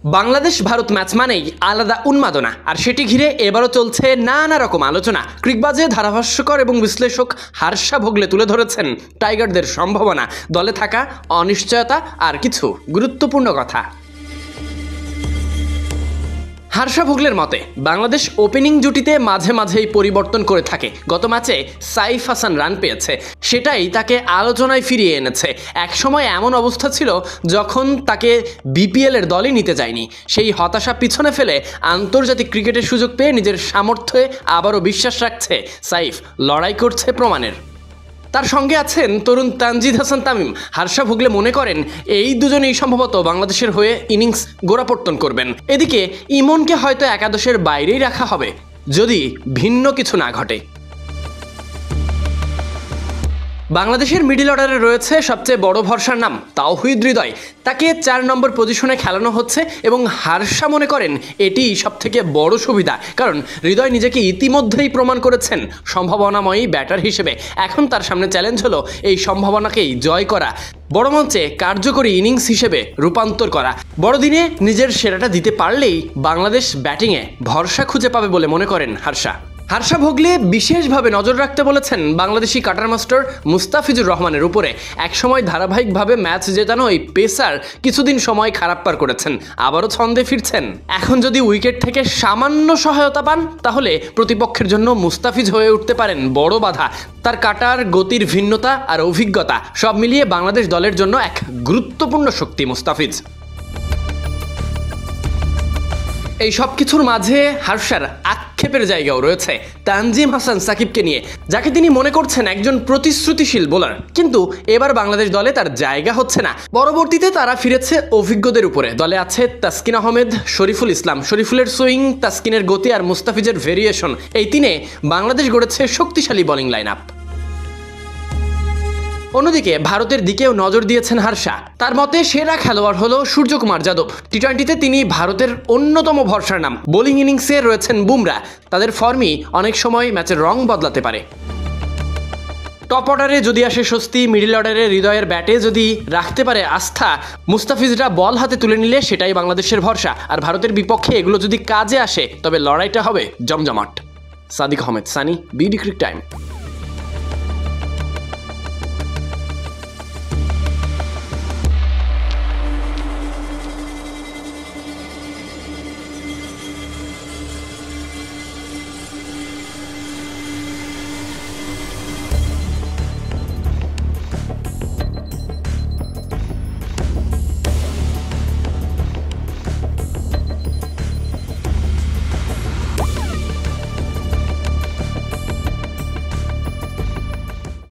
Bangladesh Bharat match মানেই আলাদা উন্মাদনা, আর সেটি ঘিরে এবারও চলছে নানা রকম আলোচনা। ক্রিকবাজে ধারাভাষ্যকর এবং বিশ্লেষক হার্ষা ভোগলে তুলে ধরেছেন টাইগারদের সম্ভাবনা, দলে থাকা অনিশ্চয়তা আর কিছু গুরুত্বপূর্ণ কথা। হার্ষা ভোগলের মতে বাংলাদেশ ওপেনিং জুটিতে মাঝে মাঝেই পরিবর্তন করে থাকে। গত ম্যাচে সাইফ হাসান রান পেয়েছে, সেটাই তাকে আলোচনায় ফিরিয়ে এনেছে। একসময় এমন অবস্থা ছিল যখন তাকে বিপিএলের দলই নিতে যায়নি। সেই হতাশা পিছনে ফেলে আন্তর্জাতিক ক্রিকেটের সুযোগ পেয়ে নিজের সামর্থ্যে আবারও বিশ্বাস রাখছে সাইফ, লড়াই করছে প্রমাণের। তার সঙ্গে আছেন তরুণ তানজিদ হাসান তামিম। হার্ষা ভোগলে মনে করেন এই দুজনেই সম্ভবত বাংলাদেশের হয়ে ইনিংস গোড়াপত্তন করবেন। এদিকে ইমনকে হয়তো একাদশের বাইরেই রাখা হবে যদি ভিন্ন কিছু না ঘটে। বাংলাদেশের মিডল অর্ডারে রয়েছে সবচেয়ে বড় ভরসার নাম তাওহিদ হৃদয়। তাকে 4 নম্বর পজিশনে খেলানো হচ্ছে এবং হার্ষা মনে করেন এটি সবথেকে বড় সুবিধা, কারণ হৃদয় নিজেকে ইতিমধ্যেই প্রমাণ করেছেন সম্ভাবনাময়ী ব্যাটার হিসেবে। এখন তার সামনে চ্যালেঞ্জ হলো এই সম্ভাবনাকেই জয় করা, বড় মঞ্চে কার্যকরী ইনিংস হিসেবে রূপান্তর করা। বড়দিনে নিজের সেরাটা দিতে পারলেই বাংলাদেশ ব্যাটিংয়ে ভরসা খুঁজে পাবে বলে মনে করেন হার্ষা। হার্ষা ভোগলে বিশেষভাবে নজর রাখতে বলেছেন বাংলাদেশি কাটার মাস্টার মুস্তাফিজুর রহমানের উপরে। একসময় ধারাবাহিকভাবে ম্যাচ জেতানো এই পেসার কিছুদিন সময় খারাপ পার করেছেন, আবারও ছন্দে ফিরছেন। এখন যদি উইকেট থেকে সামান্য সহায়তা পান তাহলে প্রতিপক্ষের জন্য মুস্তাফিজ হয়ে উঠতে পারেন বড় বাধা। তার কাটার গতির ভিন্নতা আর অভিজ্ঞতা সব মিলিয়ে বাংলাদেশ দলের জন্য এক গুরুত্বপূর্ণ শক্তি মুস্তাফিজ। এই সব কিছুর মাঝে হার্ষার আক্ষেপের জায়গাও রয়েছে তানজিম হাসান সাকিবকে নিয়ে, যাকে তিনি মনে করছেন একজন প্রতিশ্রুতিশীল বোলার, কিন্তু এবার বাংলাদেশ দলে তার জায়গা হচ্ছে না। পরবর্তীতে তারা ফিরেছে অভিজ্ঞদের উপরে। দলে আছে তাসকিন আহমেদ, শরীফুল ইসলাম, শরীফুলের সুইং, তাসকিনের গতি আর মুস্তাফিজের ভেরিয়েশন, এই তিনে বাংলাদেশ গড়েছে শক্তিশালী বোলিং লাইন আপ। অন্যদিকে ভারতের দিকেও নজর দিয়েছেন হার্ষা। তার মতে সেরা খেলোয়াড় হলো সূর্যকুমার যাদব। টি-20তে তিনি ভারতের অন্যতম ভরসার নাম। বোলিং ইনিংসে রয়েছেন বুমরা। তাদের ফর্মই অনেক সময় ম্যাচের রং বদলাতে পারে। টপ অর্ডারে যদি আসে স্বস্তি, মিডল অর্ডারে হৃদয়ের ব্যাটে যদি রাখতে পারে আস্থা, মুস্তাফিজরা বল হাতে তুলে নিলে সেটাই বাংলাদেশের ভরসা। আর ভারতের বিপক্ষে এগুলো যদি কাজে আসে তবে লড়াইটা হবে জমজমাট। Sadiq Ahmed, Sunny, BD cric time.